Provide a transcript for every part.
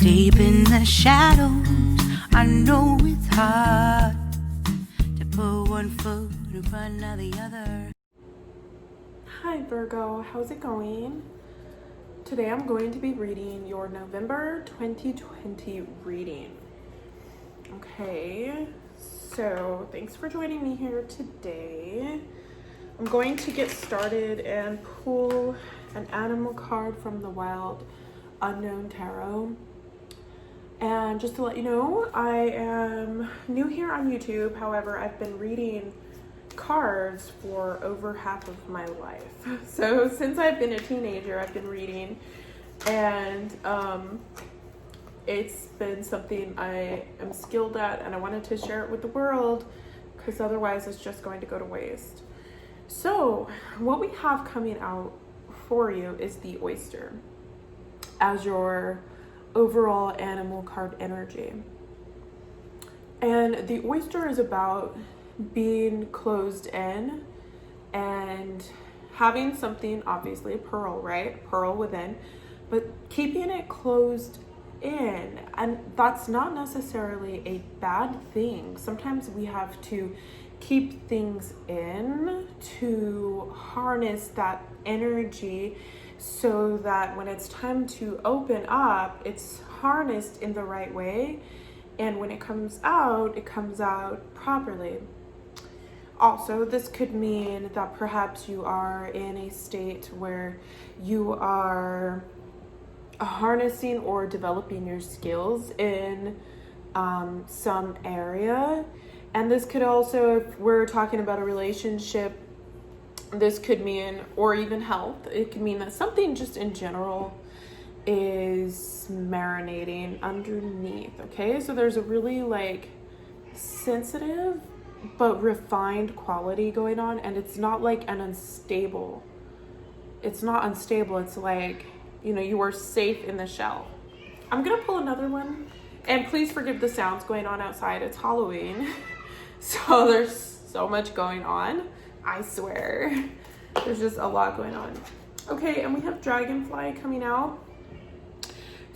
Deep in the shadows, I know it's hard to put one foot in front of the other. Hi Virgo, how's it going? Today I'm going to be reading your November 2020 reading. Okay, so thanks for joining me here today. I'm going to get started and pull an animal card from the Wild Unknown Tarot. And just to let you know, I am new here on YouTube. However, I've been reading cards for over half of my life. So since I've been a teenager, I've been reading, and it's been something I am skilled at, and I wanted to share it with the world because otherwise it's just going to go to waste. So what we have coming out for you is the oyster as your overall animal card energy. And the oyster is about being closed in and having something, obviously a pearl, right? Pearl within, but keeping it closed in. And that's not necessarily a bad thing. Sometimes we have to keep things in to harness that energy so that when it's time to open up, it's harnessed in the right way. And when it comes out properly. Also, this could mean that perhaps you are in a state where you are harnessing or developing your skills in some area. And this could also, if we're talking about a relationship, this could mean, or even health, it could mean that something just in general is marinating underneath. Okay, so there's a really sensitive but refined quality going on, and it's not like an unstable. It's not unstable. It's like, you are safe in the shell. I'm gonna pull another one, and please forgive the sounds going on outside. It's Halloween, so there's so much going on. I swear, there's just a lot going on. Okay, and we have Dragonfly coming out.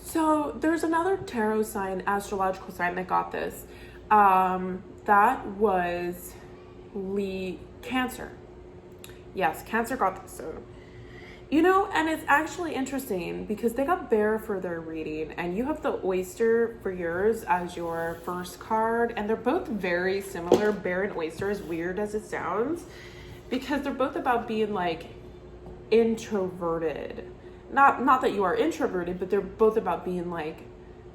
So there's another tarot sign, astrological sign that got this. That was Cancer. Yes, Cancer got this. So, and it's actually interesting because they got Bear for their reading, and you have the Oyster for yours as your first card, and they're both very similar. Bear and Oyster, as weird as it sounds, because they're both about being introverted. Not that you are introverted, but they're both about being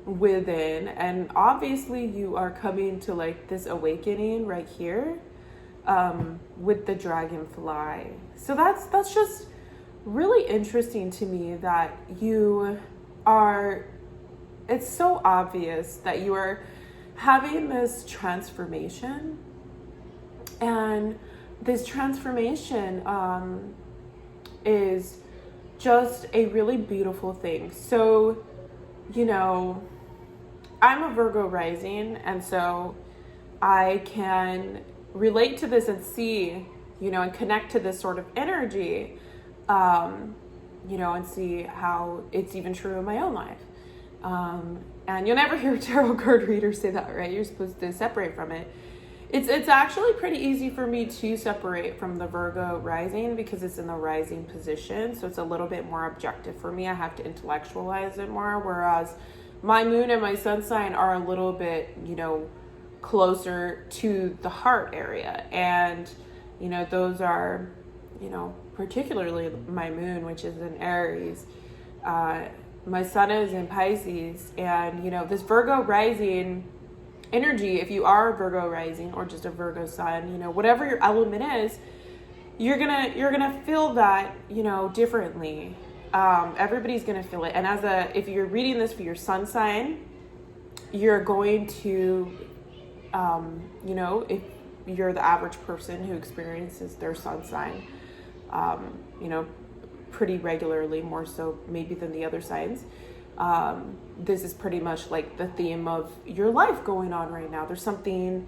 within. And obviously you are coming to this awakening right here with the dragonfly. So that's just really interesting to me that it's so obvious that you are having this transformation, and this transformation is just a really beautiful thing. So, I'm a Virgo rising, and so I can relate to this and see, and connect to this sort of energy, and see how it's even true in my own life. And you'll never hear a tarot card reader say that, right? You're supposed to separate from it. It's actually pretty easy for me to separate from the Virgo rising because it's in the rising position. So it's a little bit more objective for me. I have to intellectualize it more. Whereas my moon and my sun sign are a little bit, closer to the heart area. And, those are, particularly my moon, which is in Aries. My sun is in Pisces. And, this Virgo rising energy, if you are a Virgo rising or just a Virgo sun, whatever your element is, you're gonna feel that, differently. Everybody's gonna feel it. And if you're reading this for your sun sign, you're going to, if you're the average person who experiences their sun sign, pretty regularly, more so maybe than the other signs. This is pretty much the theme of your life going on right now. There's something,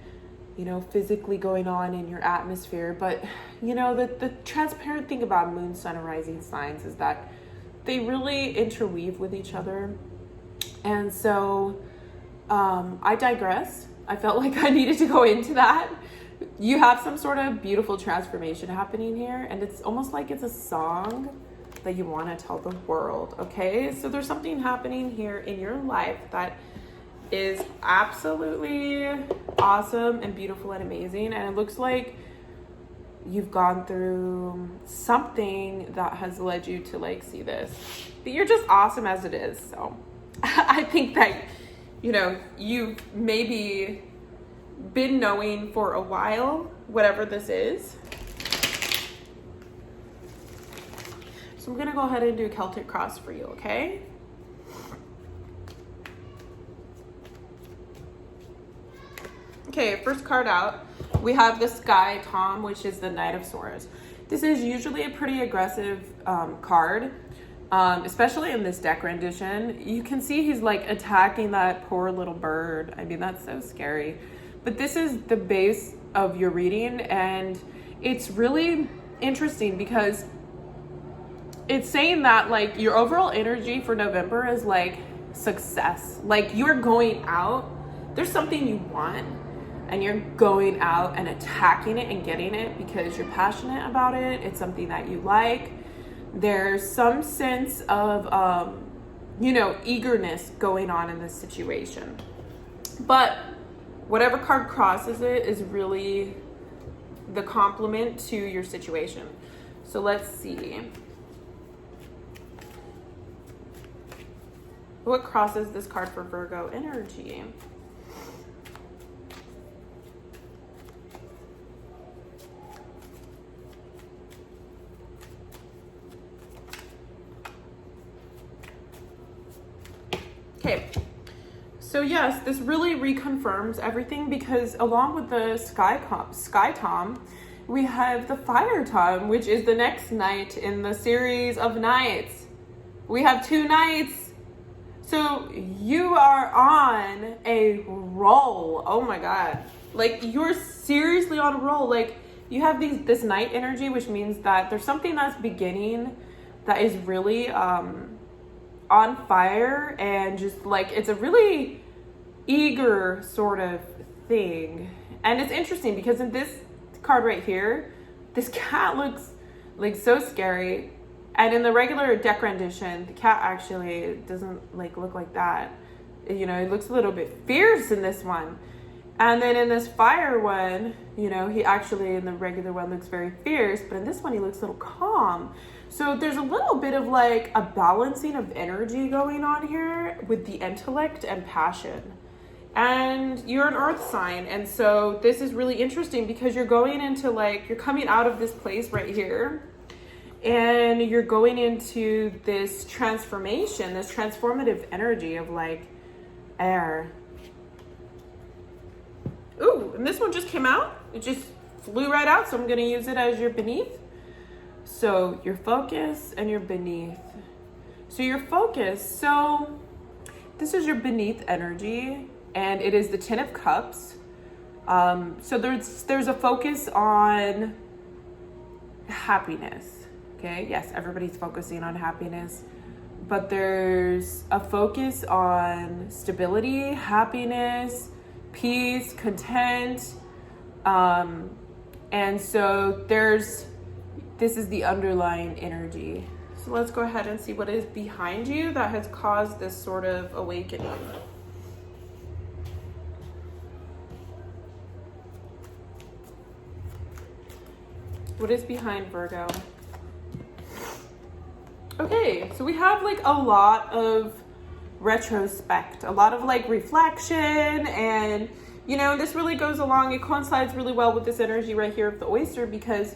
physically going on in your atmosphere. But, the transparent thing about moon, sun, and rising signs is that they really interweave with each other. And so I digress. I felt like I needed to go into that. You have some sort of beautiful transformation happening here, and it's almost like it's a song that you want to tell the world, okay? So there's something happening here in your life that is absolutely awesome and beautiful and amazing, and it looks like you've gone through something that has led you to like see this. But you're just awesome as it is. So I think that, you know, you've maybe been knowing for a while whatever this is. So I'm gonna go ahead and do a Celtic cross for you, okay? Okay, first card out, we have the Sky Tom, which is the Knight of Swords. This is usually a pretty aggressive card, especially in this deck rendition. You can see he's like attacking that poor little bird. I mean, that's so scary. But this is the base of your reading, and it's really interesting because it's saying that like your overall energy for November is like success. Like you're going out, there's something you want, and you're going out and attacking it and getting it because you're passionate about it. It's something that you like. There's some sense of, eagerness going on in this situation. But whatever card crosses it is really the complement to your situation. So let's see. What crosses this card for Virgo energy? Okay, so yes, this really reconfirms everything because along with the Sky Tom, we have the Fire Tom, which is the next knight in the series of knights. We have 2 knights. So you are on a roll. Oh my God. Like you're seriously on a roll. Like you have this knight energy, which means that there's something that's beginning that is really, on fire, and just like it's a really eager sort of thing. And it's interesting because in this card right here, this cat looks like so scary, and in the regular deck rendition the cat actually doesn't like look like that. You know, it looks a little bit fierce in this one, and then in this fire one, you know, he actually in the regular one looks very fierce, but in this one he looks a little calm. So there's a little bit of like a balancing of energy going on here with the intellect and passion. And you're an earth sign. And so this is really interesting because you're going into like, you're coming out of this place right here, and you're going into this transformation, this transformative energy of like air. Ooh, and this one just came out. It just flew right out. So I'm going to use it as your beneath. So your focus and your beneath. So your focus, so this is your beneath energy, and it is the 10 of Cups. So there's a focus on happiness, okay? Yes, everybody's focusing on happiness, but there's a focus on stability, happiness, peace, content, and so this is the underlying energy. So let's go ahead and see what is behind you that has caused this sort of awakening. What is behind Virgo? Okay, so we have like a lot of retrospect, a lot of like reflection, and you know, this really goes along, it coincides really well with this energy right here of the oyster, because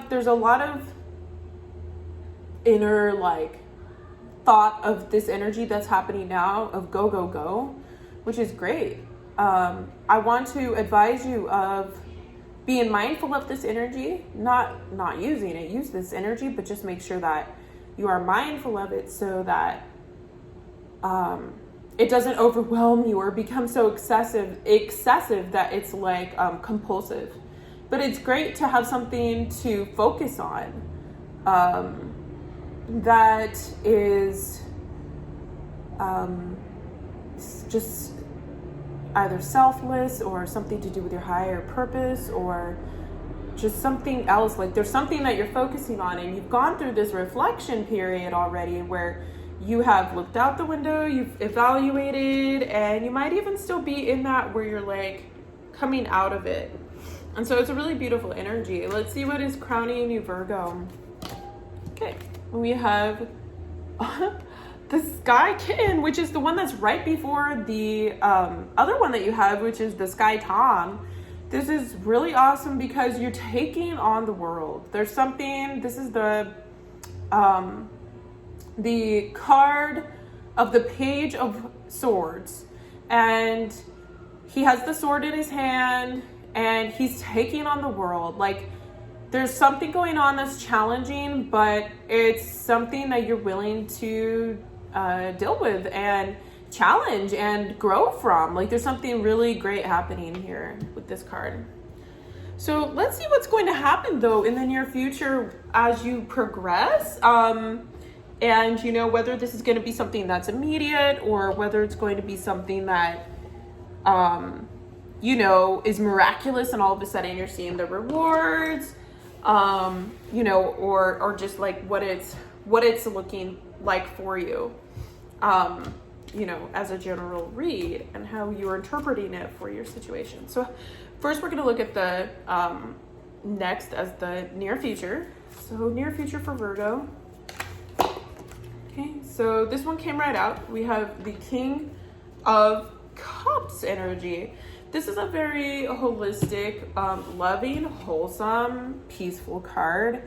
there's a lot of inner like thought of this energy that's happening now of go, go, go, which is great. I want to advise you of being mindful of this energy, not using it, use this energy, but just make sure that you are mindful of it so that it doesn't overwhelm you or become so excessive that it's like compulsive. But it's great to have something to focus on that is just either selfless or something to do with your higher purpose or just something else. Like there's something that you're focusing on, and you've gone through this reflection period already where you have looked out the window, you've evaluated, and you might even still be in that where you're like coming out of it. And so it's a really beautiful energy. Let's see what is crowning you, Virgo. Okay, we have the Sky Kitten, which is the one that's right before the other one that you have, which is the Sky Tom. This is really awesome because you're taking on the world. There's something, this is the card of the Page of Swords. And he has the sword in his hand and he's taking on the world. Like there's something going on that's challenging, but it's something that you're willing to deal with and challenge and grow from. Like there's something really great happening here with this card. So let's see what's going to happen though in the near future as you progress. And you know, whether this is going to be something that's immediate or whether it's going to be something that, you know, is miraculous and all of a sudden you're seeing the rewards, you know, or just like what it's looking like for you, you know, as a general read and how you're interpreting it for your situation. So first we're going to look at the next as the near future. So near future for Virgo. Okay, so this one came right out. We have the King of Cups energy. This is a very holistic, loving, wholesome, peaceful card.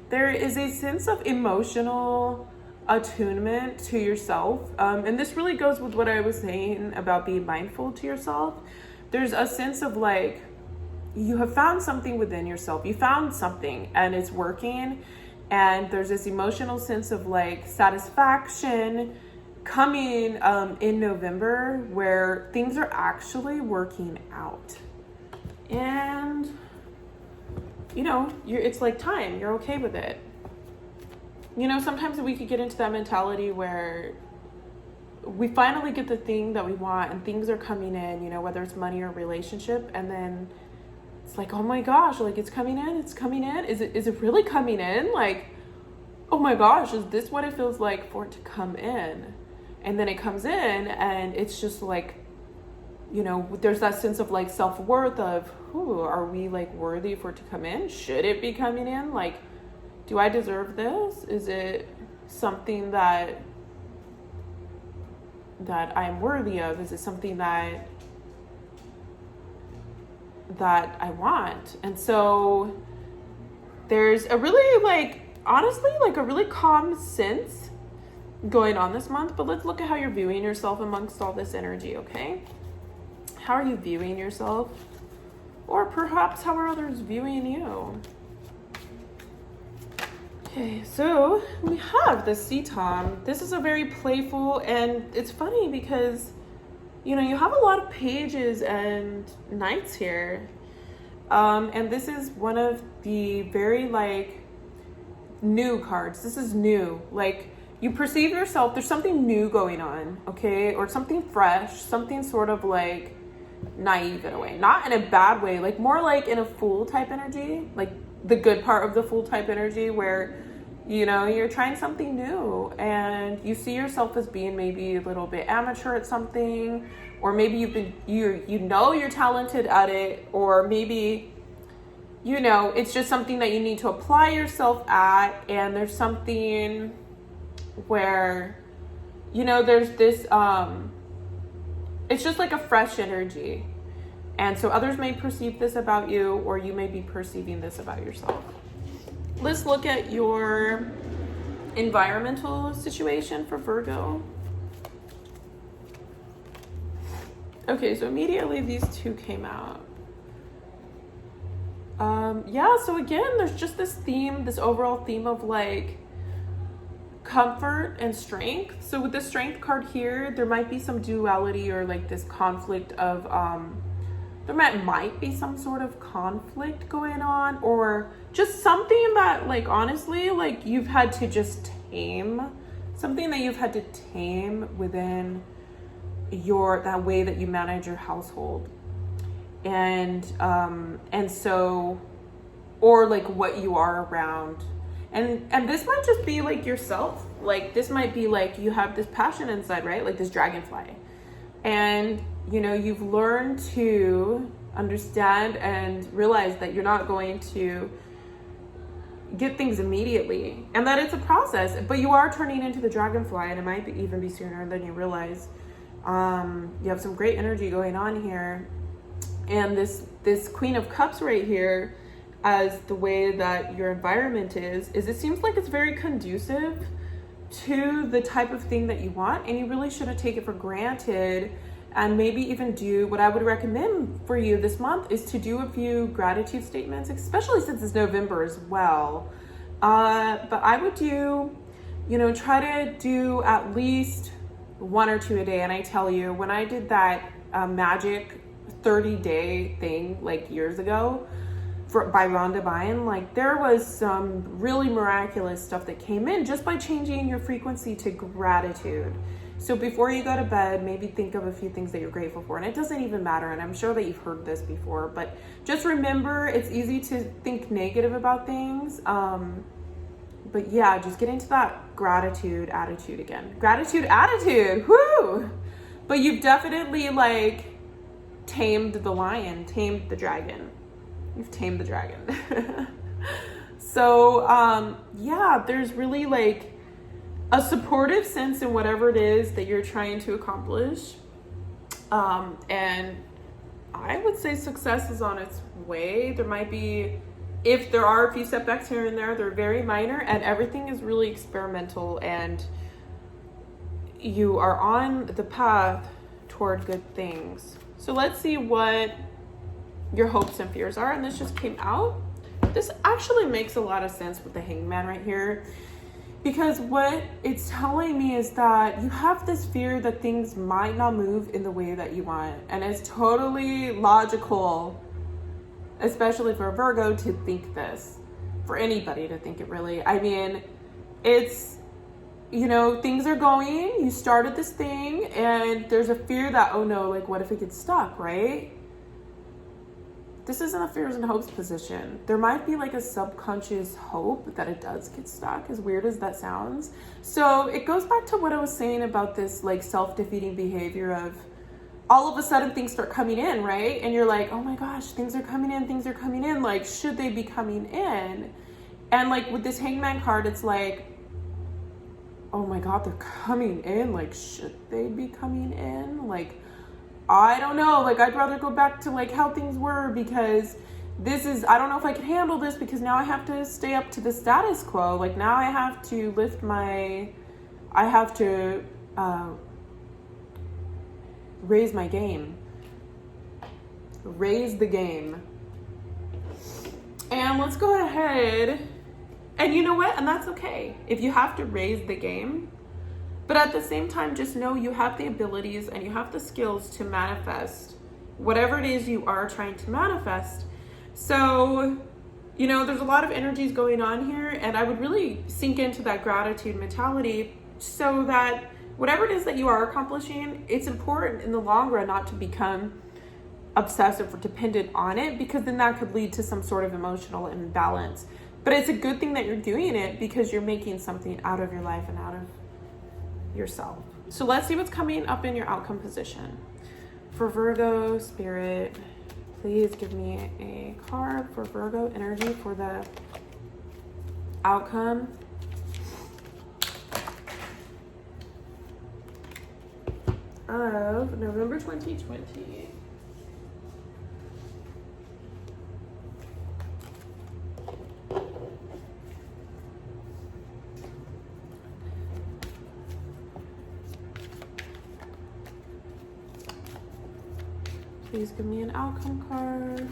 There is a sense of emotional attunement to yourself. And this really goes with what I was saying about being mindful to yourself. There's a sense of like, you have found something within yourself. You found something and it's working. And there's this emotional sense of like satisfaction coming in November where things are actually working out. And, you know, it's like time. You're okay with it. You know, sometimes we could get into that mentality where we finally get the thing that we want and things are coming in, you know, whether it's money or relationship. And then it's like, oh my gosh, like it's coming in. Is it really coming in? Like, oh my gosh, is this what it feels like for it to come in? And then it comes in and it's just like, you know, there's that sense of like self-worth of, ooh, are we like worthy for it to come in? Should it be coming in? Like, do I deserve this? Is it something that I'm worthy of? Is it something that I want? And so there's a really like, honestly, like a really calm sense going on this month. But let's look at how you're viewing yourself amongst all this energy, okay? How are you viewing yourself? Or perhaps how are others viewing you? Okay, so we have the Sea Tom. This is a very playful, and it's funny because, you know, you have a lot of pages and knights here. And this is one of the very like new cards. This is new. Like you perceive yourself, there's something new going on, okay? Or something fresh, something sort of like naive in a way. Not in a bad way, like more like in a fool type energy, like the good part of the fool type energy where, you know, you're trying something new and you see yourself as being maybe a little bit amateur at something, or maybe you know you're talented at it, or maybe, you know, it's just something that you need to apply yourself at, and there's something where, you know, there's this, it's just like a fresh energy. And so others may perceive this about you, or you may be perceiving this about yourself. Let's look at your environmental situation for Virgo. Okay, so immediately these two came out. Yeah, so again, there's just this theme, this overall theme of like comfort and strength. So with the strength card here, there might be some duality or like this conflict of, there might be some sort of conflict going on, or just something that like, honestly, like you've had to just tame, something that you've had to tame within that way that you manage your household. And so, or like what you are around. And this might just be like yourself. Like this might be like you have this passion inside, right? Like this dragonfly. And, you know, you've learned to understand and realize that you're not going to get things immediately and that it's a process, but you are turning into the dragonfly, and it might even be sooner than you realize. You have some great energy going on here. And this Queen of Cups right here, as the way that your environment is it seems like it's very conducive to the type of thing that you want, and you really shouldn't take it for granted. And maybe even do what I would recommend for you this month is to do a few gratitude statements, especially since it's November as well. But I would do, you know, try to do at least 1 or 2 a day. And I tell you, when I did that magic 30-day thing like years ago by Rhonda Byrne, like there was some really miraculous stuff that came in just by changing your frequency to gratitude. So before you go to bed, maybe think of a few things that you're grateful for. And it doesn't even matter, and I'm sure that you've heard this before, but just remember, it's easy to think negative about things. But yeah, just get into that gratitude attitude again. Gratitude attitude, whoo! But you've definitely like tamed the lion, tamed the dragon. You've tamed the dragon. So yeah, there's really like a supportive sense in whatever it is that you're trying to accomplish. And I would say success is on its way. There might be, if there are a few setbacks here and there, they're very minor, and everything is really experimental, and you are on the path toward good things. So let's see what your hopes and fears are. And this just came out. This actually makes a lot of sense with the Hangman right here. Because what it's telling me is that you have this fear that things might not move in the way that you want. And it's totally logical, especially for a Virgo, to think this. For anybody to think it, really. I mean, it's, you know, things are going, you started this thing, and there's a fear that, oh no, like what if it gets stuck, right? This isn't a fears and hopes position. There might be like a subconscious hope that it does get stuck, as weird as that sounds. So it goes back to what I was saying about this like self-defeating behavior of all of a sudden things start coming in, right? And you're like, oh my gosh, things are coming in. Like, should they be coming in? And like with this Hangman card, it's like, oh my God, they're coming in. Like, should they be coming in? Like, I don't know, like I'd rather go back to like how things were, because this is, I don't know if I can handle this, because now I have to stay up to the status quo. Like now I have to raise my game, raise the game. And let's go ahead, and you know what, and that's okay if you have to raise the game. But at the same time, just know you have the abilities and you have the skills to manifest whatever it is you are trying to manifest. So, you know, there's a lot of energies going on here, and I would really sink into that gratitude mentality so that whatever it is that you are accomplishing, it's important in the long run not to become obsessive or dependent on it, because then that could lead to some sort of emotional imbalance. But it's a good thing that you're doing it, because you're making something out of your life and out of yourself. So let's see what's coming up in your outcome position. For Virgo Spirit, please give me a card for Virgo energy for the outcome. Of November 2020. Please give me an outcome card.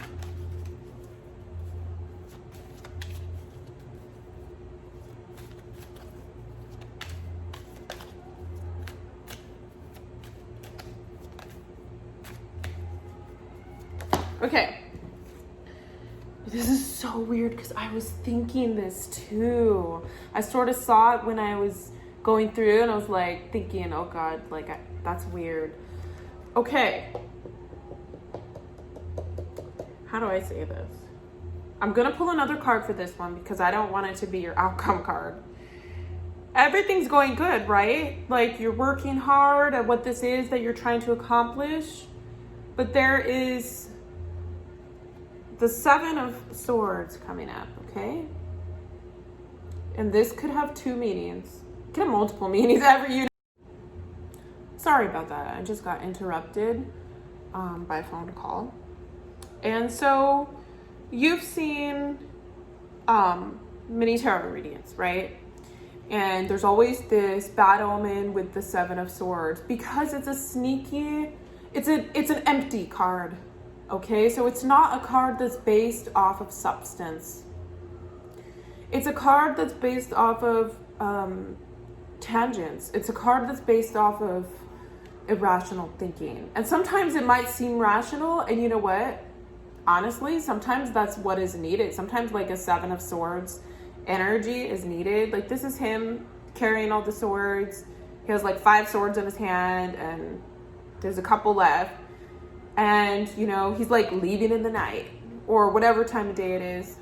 Okay. This is so weird because I was thinking this too. I sort of saw it when I was going through, and I was like thinking, oh God, like that's weird. Okay. How do I say this? I'm going to pull another card for this one because I don't want it to be your outcome card. Everything's going good, right? Like you're working hard at what this is that you're trying to accomplish. But there is the Seven of Swords coming up, okay? And this could have two meanings. It could have multiple meanings. Sorry about that. I just got interrupted by a phone call. And so you've seen many tarot readings, right? And there's always this bad omen with the Seven of Swords because it's a sneaky, it's an empty card, okay? So it's not a card that's based off of substance. It's a card that's based off of tangents. It's a card that's based off of irrational thinking. And sometimes it might seem rational, and you know what? Honestly, sometimes that's what is needed. Sometimes like a Seven of Swords energy is needed. Like this is him carrying all the swords. He has like 5 swords in his hand and there's a couple left. And you know, he's like leaving in the night or whatever time of day it is.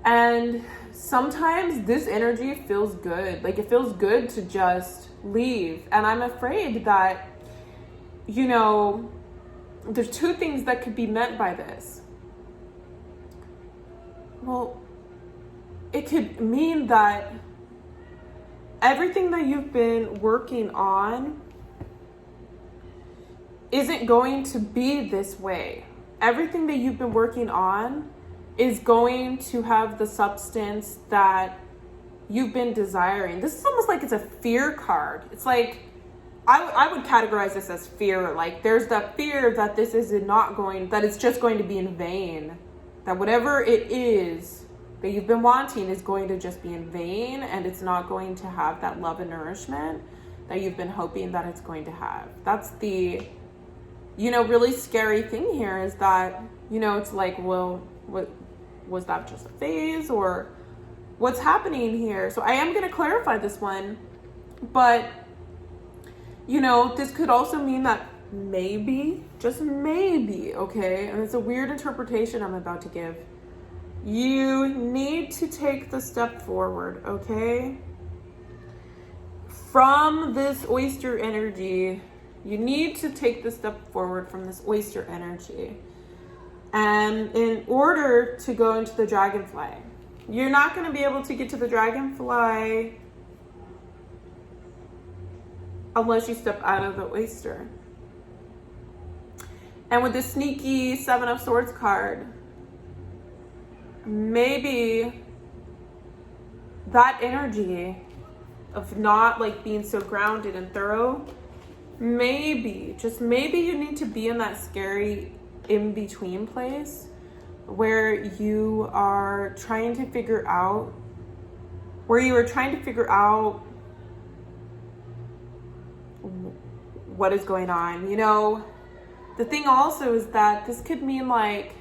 And sometimes this energy feels good. Like it feels good to just leave. And I'm afraid that, you know, there's 2 things that could be meant by this. Well, it could mean that everything that you've been working on isn't going to be this way. Everything that you've been working on is going to have the substance that you've been desiring. This is almost like it's a fear card. It's like, I would categorize this as fear. Like there's that fear that this is not going, that it's just going to be in vain. That whatever it is that you've been wanting is going to just be in vain, and it's not going to have that love and nourishment that you've been hoping that it's going to have. That's the, you know, really scary thing here is that, you know, it's like, well, what was that just a phase or what's happening here? So I am going to clarify this one, but you know, this could also mean that maybe, just maybe, okay, and it's a weird interpretation I'm about to give. You need to take the step forward, okay? From this oyster energy, you need to take the step forward from this oyster energy. And in order to go into the dragonfly, you're not going to be able to get to the dragonfly unless you step out of the oyster. And with the sneaky Seven of Swords card, maybe that energy of not like being so grounded and thorough, maybe, just maybe you need to be in that scary in-between place where you are trying to figure out, what is going on. You know, the thing also is that this could mean like,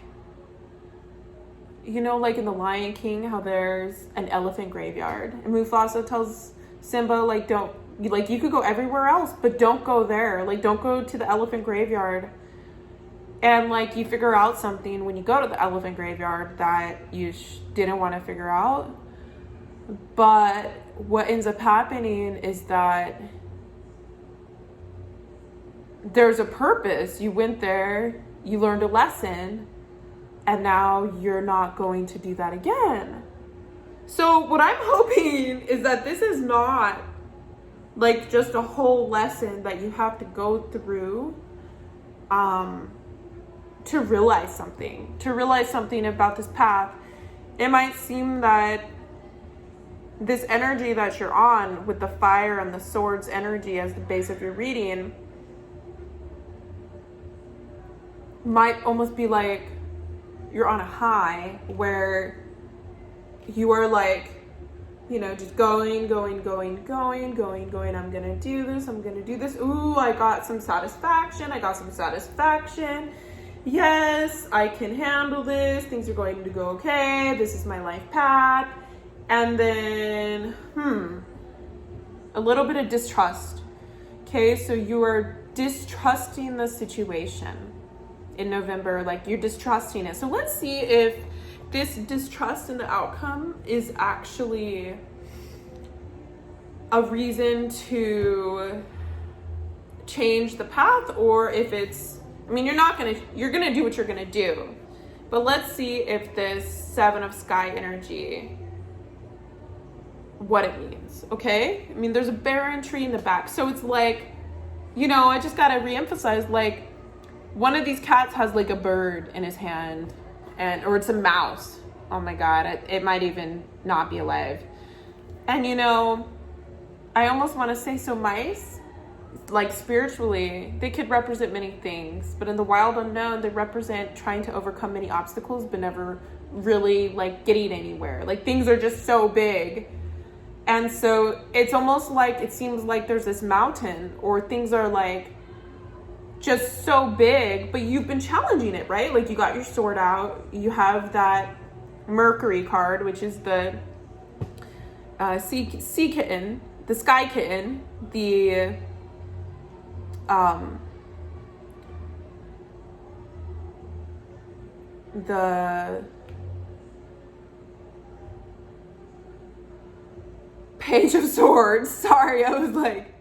you know, like in The Lion King, how there's an elephant graveyard and Mufasa tells Simba, like, you could go everywhere else, but don't go there. Like, don't go to the elephant graveyard. And like, you figure out something when you go to the elephant graveyard that you didn't want to figure out. But what ends up happening is that there's a purpose. You went there, you learned a lesson, and now you're not going to do that again. So what I'm hoping is that this is not like just a whole lesson that you have to go through to realize something about this path. It might seem that this energy that you're on with the fire and the swords energy as the base of your reading might almost be like you're on a high where you are like, you know, just going. I'm gonna do this. Ooh, I got some satisfaction. Yes, I can handle this. Things are going to go okay. This is my life path. And then, a little bit of distrust Okay, so you are distrusting the situation in November, like you're distrusting it. So let's see if this distrust in the outcome is actually a reason to change the path, or if it's, I mean, you're gonna do what you're gonna do. But let's see if this Seven of Sky energy, what it means, okay? I mean, there's a barren tree in the back. So it's like, I just gotta reemphasize, like, one of these cats has like a bird in his hand, or it's a mouse. Oh my God, it might even not be alive. And I almost want to say, so mice, like spiritually, they could represent many things, but in the wild unknown, they represent trying to overcome many obstacles, but never really like getting anywhere. Like things are just so big. And so it's almost like, it seems like there's this mountain, or things are like just so big, but you've been challenging it, right? Like you got your sword out, you have that Mercury card, which is the sea kitten, the sky kitten, the Page of Swords. Sorry, I was like,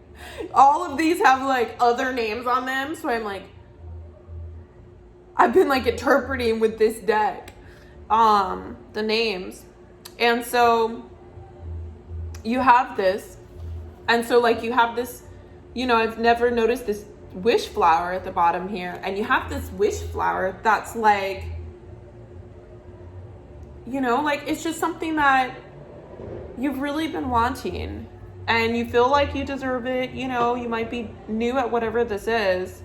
all of these have like other names on them, so I've been like interpreting with this deck the names. And so you have this, and so like you have this, I've never noticed this wish flower at the bottom here, and you have this wish flower that's like, like it's just something that you've really been wanting, and you feel like you deserve it. You might be new at whatever this is,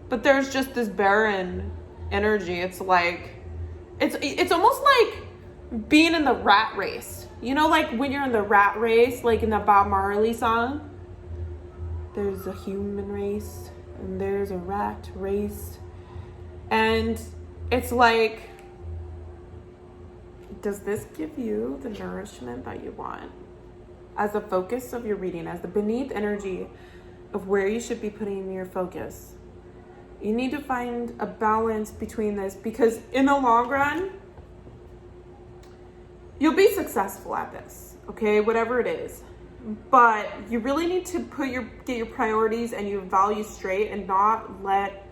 but there's just this barren energy. It's like, it's almost like being in the rat race. Like when you're in the rat race, like in the Bob Marley song, there's a human race and there's a rat race. And it's like, does this give you the nourishment that you want as the focus of your reading, as the beneath energy of where you should be putting your focus? You need to find a balance between this, because in the long run, you'll be successful at this, okay, whatever it is. But you really need to get your priorities and your values straight, and not let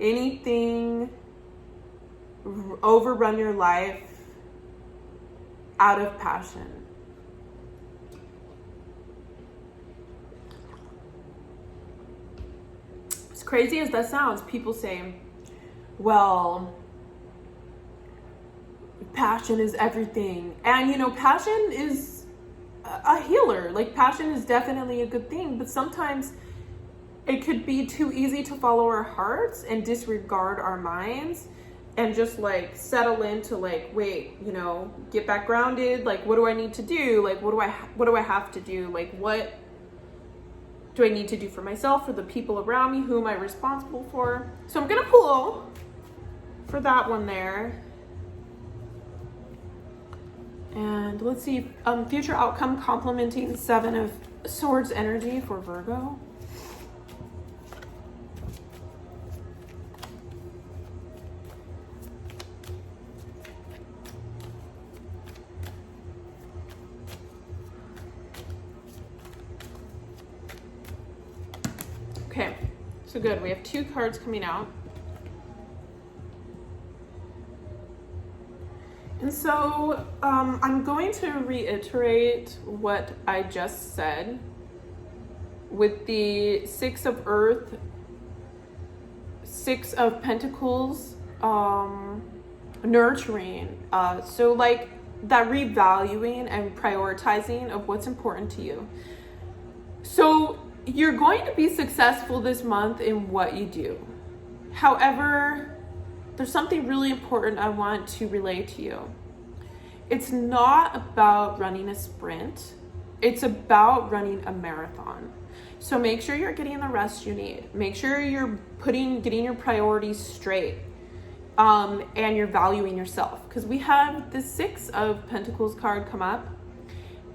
anything overrun your life out of passion. As crazy as that sounds, people say, well, passion is everything. And passion is a healer. Like passion is definitely a good thing, but sometimes it could be too easy to follow our hearts and disregard our minds, and just like settle into like, wait, get back grounded. Like, what do I need to do? Like, what do I have to do? Like, what do I need to do for myself, for the people around me? Who am I responsible for? So I'm going to pull for that one there. And let's see, future outcome complementing Seven of Swords energy for Virgo. Okay, so good. We have two cards coming out. And so I'm going to reiterate what I just said with the Six of Earth, Six of Pentacles, nurturing. So like that revaluing and prioritizing of what's important to you. So you're going to be successful this month in what you do. However, there's something really important I want to relay to you. It's not about running a sprint. It's about running a marathon. So make sure you're getting the rest you need. Make sure you're getting your priorities straight, and you're valuing yourself. Because we have the Six of Pentacles card come up,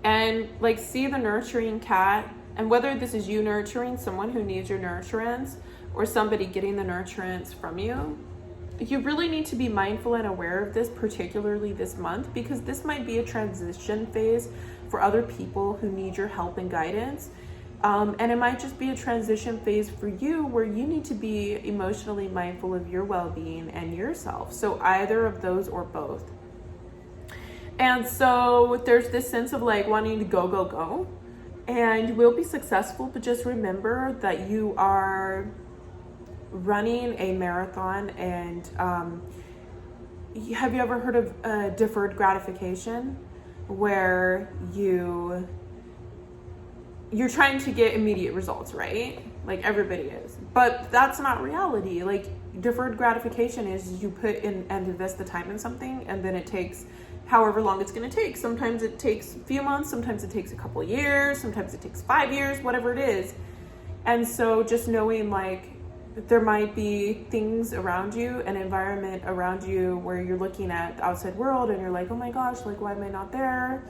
and like see the nurturing cat And whether this is you nurturing someone who needs your nurturance or somebody getting the nurturance from you, you really need to be mindful and aware of this, particularly this month, because this might be a transition phase for other people who need your help and guidance. And it might just be a transition phase for you where you need to be emotionally mindful of your well-being and yourself. So either of those or both. And so there's this sense of like wanting to go, go, go. And you will be successful, but just remember that you are running a marathon. And have you ever heard of deferred gratification, where you're trying to get immediate results, right? Like everybody is, but that's not reality. Like deferred gratification is you put in and invest the time in something, and then it takes however long it's going to take. Sometimes it takes a few months, sometimes it takes a couple of years, sometimes it takes 5 years, whatever it is. And so just knowing like there might be things around you, an environment around you where you're looking at the outside world and you're like, oh my gosh, like why am I not there?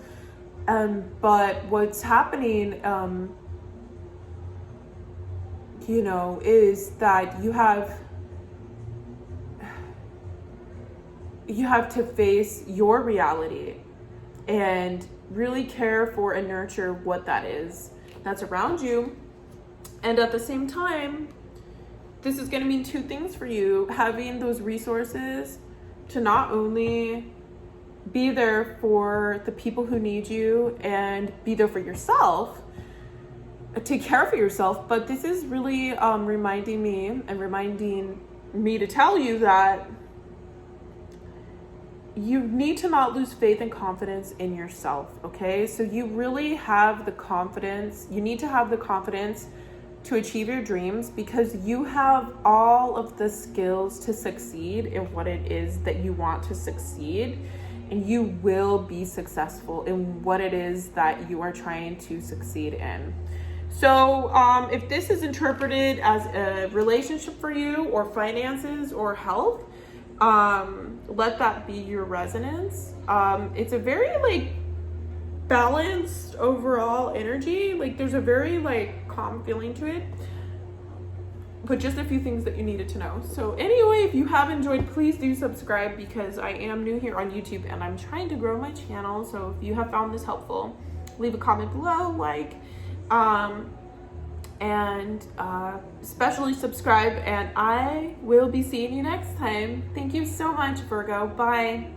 But what's happening, is that you have to face your reality and really care for and nurture what that is that's around you. And at the same time, this is going to mean two things for you: having those resources to not only be there for the people who need you and be there for yourself, take care for yourself, but this is really reminding me to tell you that you need to not lose faith and confidence in yourself, okay? So you really have the confidence, you need to have the confidence to achieve your dreams, because you have all of the skills to succeed in what it is that you want to succeed, and you will be successful in what it is that you are trying to succeed in. So if this is interpreted as a relationship for you, or finances, or health, let that be your resonance. It's a very like balanced overall energy. Like there's a very like calm feeling to it, but just a few things that you needed to know. So anyway, if you have enjoyed, please do subscribe, because I am new here on YouTube and I'm trying to grow my channel. So if you have found this helpful, leave a comment below, and especially subscribe, and I will be seeing you next time. Thank you so much, Virgo. Bye.